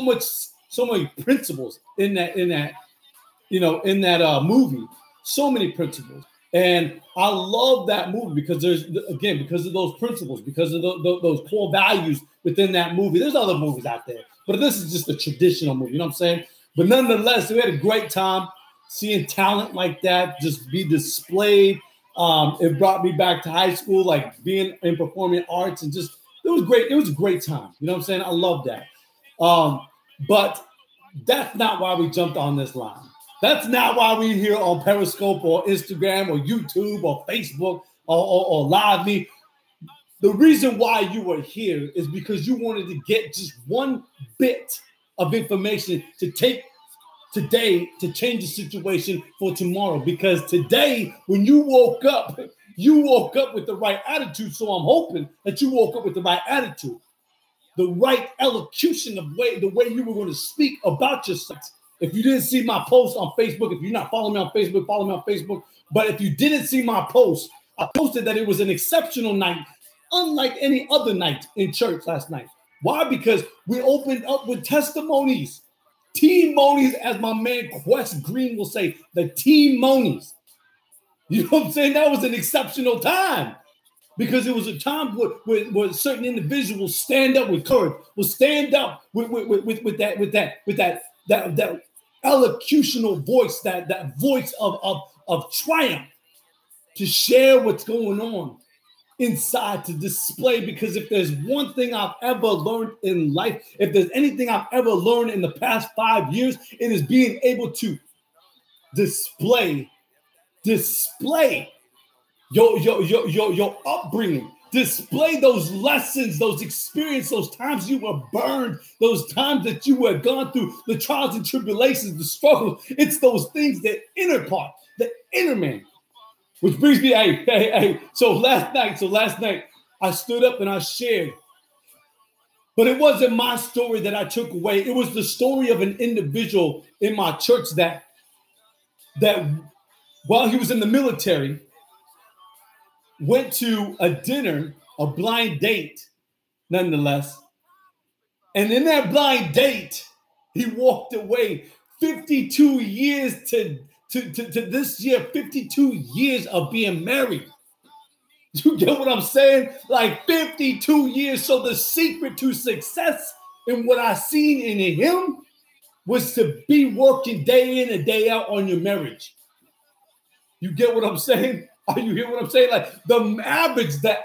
much, so many principles in that movie. So many principles. And I love that movie because because of those principles, because of those core values within that movie. There's other movies out there, but this is just a traditional movie, you know what I'm saying? But nonetheless, we had a great time seeing talent like that just be displayed. It brought me back to high school, like being in performing arts, and just, it was great. It was a great time. You know what I'm saying? I love that. But that's not why we jumped on this line. That's not why we're here on Periscope or Instagram or YouTube or Facebook or Live Me. The reason why you were here is because you wanted to get just one bit of information to take today to change the situation for tomorrow. Because today, when you woke up with the right attitude. So I'm hoping that you woke up with the right attitude, the right elocution of the way you were going to speak about yourself. If you didn't see my post on Facebook, if you're not following me on Facebook, follow me on Facebook. But if you didn't see my post, I posted that it was an exceptional night, unlike any other night in church last night. Why? Because we opened up with testimonies. Teamonies, as my man Quest Green will say, the teamonies. You know what I'm saying? That was an exceptional time. Because it was a time where certain individuals stand up with courage, will stand up with that elocutional voice, that voice of triumph, to share what's going on inside, to display. Because if there's one thing I've ever learned in life, if there's anything I've ever learned in the past 5 years, it is being able to display your upbringing, display those lessons, those experiences, those times you were burned, those times that you were gone through, the trials and tribulations, the struggles. It's those things, that inner part, the inner man. Which brings me, hey. So last night, I stood up and I shared. But it wasn't my story that I took away. It was the story of an individual in my church that while he was in the military, went to a dinner, a blind date, nonetheless. And in that blind date, he walked away 52 years to this year, 52 years of being married. You get what I'm saying? Like 52 years. So the secret to success in what I seen in him was to be working day in and day out on your marriage. You get what I'm saying? Are you hear what I'm saying? Like the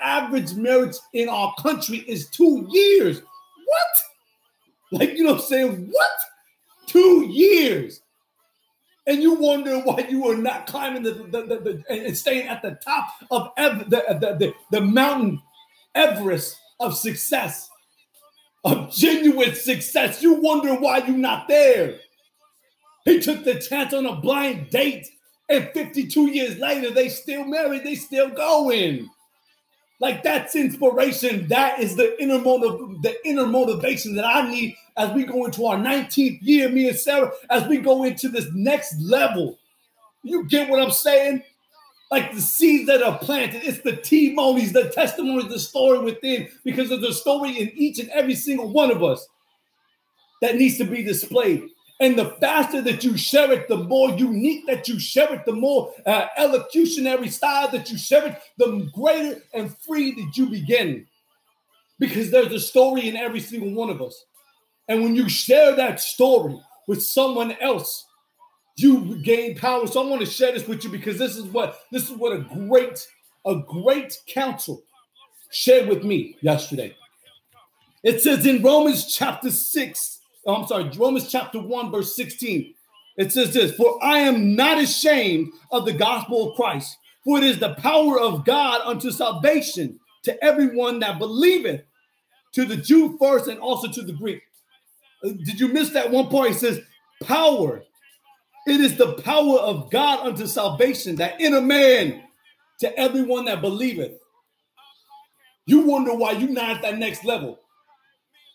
average marriage in our country is 2 years. What? Like, you know what I'm saying? What? 2 years. And you wonder why you are not climbing and staying at the top of the mountain Everest of success, of genuine success. You wonder why you're not there. He took the chance on a blind date, and 52 years later, they still married, they still going. Like, that's inspiration. That is the inner motivation that I need as we go into our 19th year, me and Sarah, as we go into this next level. You get what I'm saying? Like the seeds that are planted, it's the testimonies, the story within, because of the story in each and every single one of us that needs to be displayed. And the faster that you share it, the more unique that you share it, the more elocutionary style that you share it, the greater and free that you begin. Because there's a story in every single one of us. And when you share that story with someone else, you gain power. So I want to share this with you because this is what a great counsel shared with me yesterday. It says in Romans chapter 1, verse 16. It says this: "For I am not ashamed of the gospel of Christ, for it is the power of God unto salvation to everyone that believeth, to the Jew first and also to the Greek." Did you miss that one point? It says power. It is the power of God unto salvation, that inner man, to everyone that believeth. You wonder why you're not at that next level.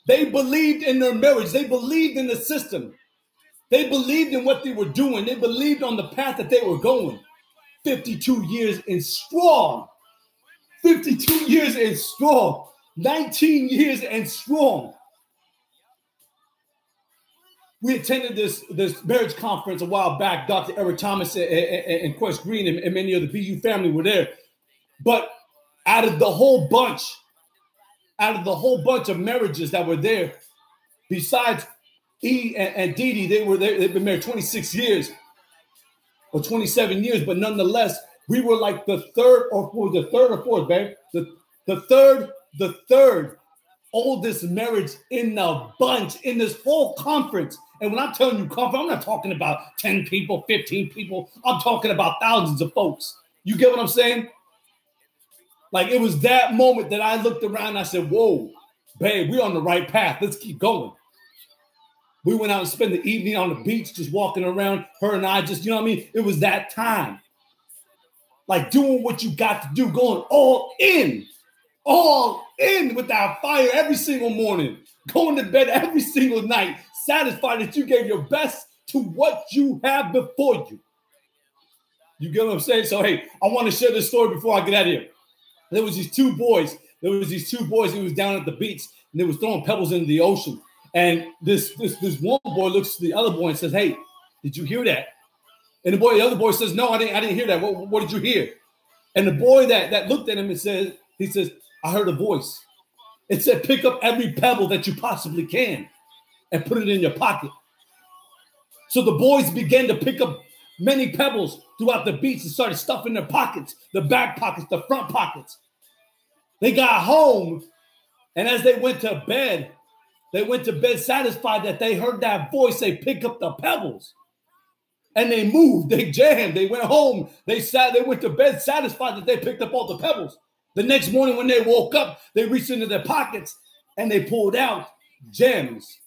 They believed in their marriage. They believed in the system. They believed in what they were doing. They believed on the path that they were going. 52 years and strong. 52 years and strong. 19 years and strong. we attended this marriage conference a while back. Dr. Eric Thomas and Quest Green and many of the BU family were there. But out of the whole bunch of marriages that were there, besides E and Dee Dee, they've been married 26 years or 27 years, but nonetheless, we were like the third or fourth, babe. The third oldest marriage in the bunch in this whole conference. And when I'm telling you conference, I'm not talking about 10 people, 15 people. I'm talking about thousands of folks. You get what I'm saying? Like, it was that moment that I looked around and I said, whoa, babe, we're on the right path. Let's keep going. We went out and spent the evening on the beach, just walking around, her and I, just, you know what I mean? It was that time. Like, doing what you got to do, going all in with that fire every single morning, going to bed every single night, satisfied that you gave your best to what you have before you. You get what I'm saying? So, hey, I want to share this story before I get out of here. There was these two boys who was down at the beach, and they was throwing pebbles into the ocean. And this one boy looks to the other boy and says, hey, did you hear that? And the other boy says, no, I didn't hear that. What did you hear? And the boy that looked at him and says, I heard a voice. It said, pick up every pebble that you possibly can and put it in your pocket. So the boys began to pick up many pebbles throughout the beach and started stuffing their pockets, the back pockets, the front pockets. They got home, and as they went to bed satisfied that they heard that voice say, pick up the pebbles. And they moved, they jammed, they went home, they went to bed satisfied that they picked up all the pebbles. The next morning when they woke up, they reached into their pockets and they pulled out gems.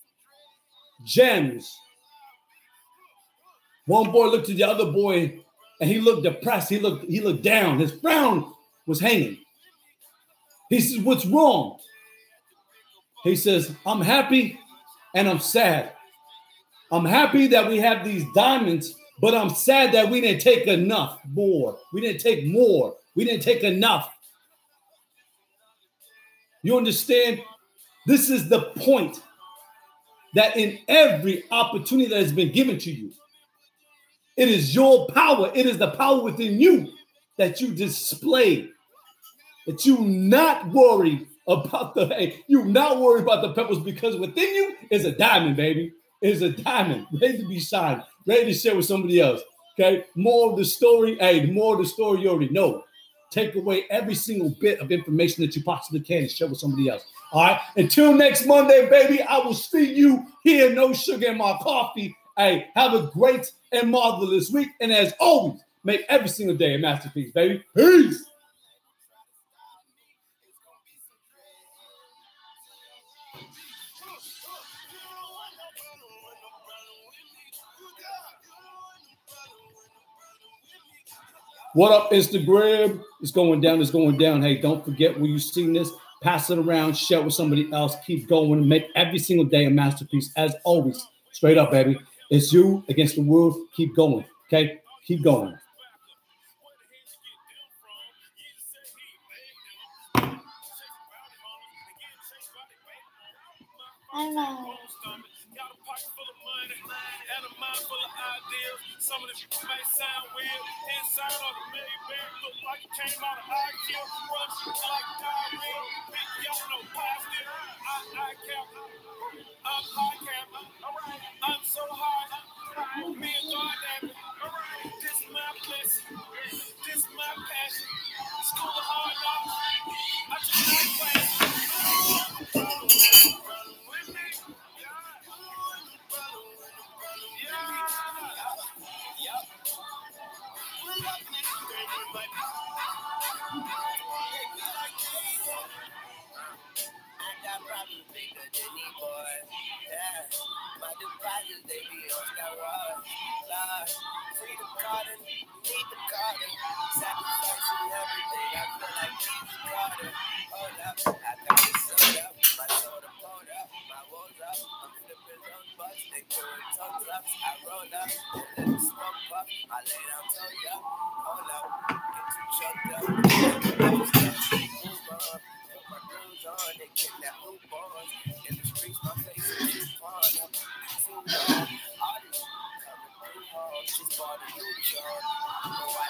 One boy looked at the other boy and he looked depressed. He looked down. His frown was hanging. He says, what's wrong? He says, I'm happy and I'm sad. I'm happy that we have these diamonds, but I'm sad that we didn't take enough more. We didn't take more. We didn't take enough. You understand? This is the point, that in every opportunity that has been given to you, it is your power. It is the power within you that you display. That you not worry about the pebbles, because within you is a diamond, baby. It is a diamond ready to be shined, ready to share with somebody else. Okay. More of the story. Hey, the more of the story you already know. Take away every single bit of information that you possibly can and share with somebody else. All right. Until next Monday, baby, I will see you here. No sugar in my coffee. Hey, have a great and marvelous week. And as always, make every single day a masterpiece, baby. Peace. What up, Instagram? It's going down. It's going down. Hey, don't forget when you seen this, pass it around, share it with somebody else. Keep going and make every single day a masterpiece. As always, straight up, baby. It's you against the world. Keep going. Okay? Keep going. Hello. Some of the people may sound weird. Inside on the Maybach, look like it came out of IQ. Rush like diarrhea. Big y'all know positive. I cap. I'm high cap. I'm so high. Me and God, damn it. This is my blessing. This is my passion. School of hard knocks. I just like class. Freedom Carter, need the Carter, sacrificing everything. I feel like Jesus Carter. Hold up, I got it sold up, my soda pulled up, my woes up. I'm flipping those butts, they doing tongues up. I roll up, let the smoke puff. I lay down, toe up, hold up, get too choked up. Put my groove on, they kick that loop on. In the streets, my face is too far up, too long. just bought a new car. No, I